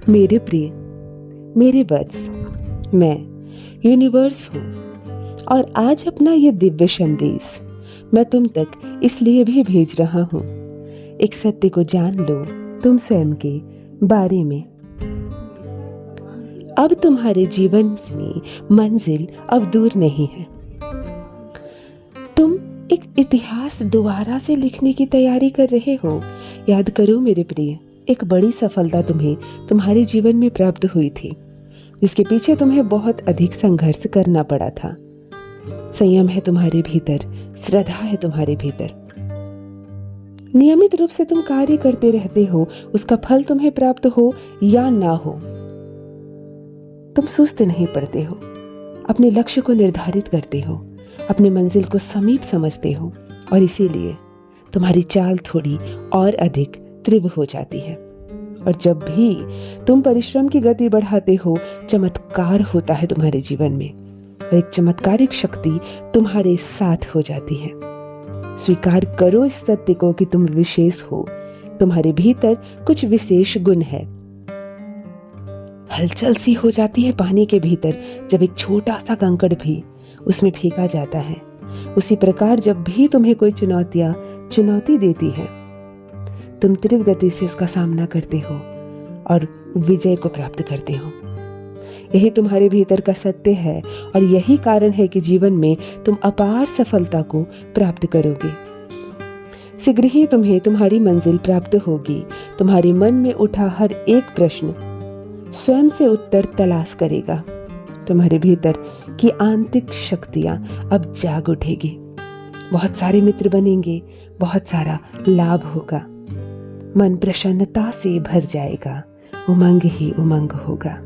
मेरे प्रिय, मेरे वत्स, मैं यूनिवर्स हूँ और आज अपना ये दिव्य संदेश मैं तुम तक इसलिए भी भेज रहा हूँ। एक सत्य को जान लो तुम स्वयं के बारे में। अब तुम्हारे जीवन में मंजिल अब दूर नहीं है। तुम एक इतिहास दोबारा से लिखने की तैयारी कर रहे हो। याद करो मेरे प्रिय, एक बड़ी सफलता तुम्हें तुम्हारे जीवन में प्राप्त हुई थी, जिसके पीछे तुम्हें बहुत अधिक संघर्ष करना पड़ा था। संयम है तुम्हारे भीतर, श्रद्धा है तुम्हारे भीतर। नियमित रूप से तुम कार्य करते रहते हो, उसका फल तुम्हें प्राप्त हो या ना हो, तुम सुस्त नहीं पड़ते हो, अपने लक्ष्य को निर्धारित करते हो, अपनी मंजिल को समीप समझते हो और इसीलिए तुम्हारी चाल थोड़ी और अधिक तीव्र हो जाती है। और जब भी तुम परिश्रम की गति बढ़ाते हो, चमत्कार होता है तुम्हारे जीवन में और एक चमत्कारिक शक्ति तुम्हारे साथ हो जाती है। स्वीकार करो इस सत्य को कि तुम विशेष हो, तुम्हारे भीतर कुछ विशेष गुण है। हलचल सी हो जाती है पानी के भीतर जब एक छोटा सा कंकड़ भी उसमें फेंका जाता है। उसी प्रकार जब भी तुम्हें कोई चुनौती देती है, तुम तीव्र गति से उसका सामना करते हो और विजय को प्राप्त करते हो। यही तुम्हारे भीतर का सत्य है और यही कारण है कि जीवन में तुम अपार सफलता को प्राप्त करोगे। शीघ्र ही तुम्हें तुम्हारी मंजिल प्राप्त होगी। तुम्हारे मन में उठा हर एक प्रश्न स्वयं से उत्तर तलाश करेगा। तुम्हारे भीतर की आंतरिक शक्तियां अब जाग उठेगी। बहुत सारे मित्र बनेंगे, बहुत सारा लाभ होगा, मन प्रसन्नता से भर जाएगा, उमंग ही उमंग होगा।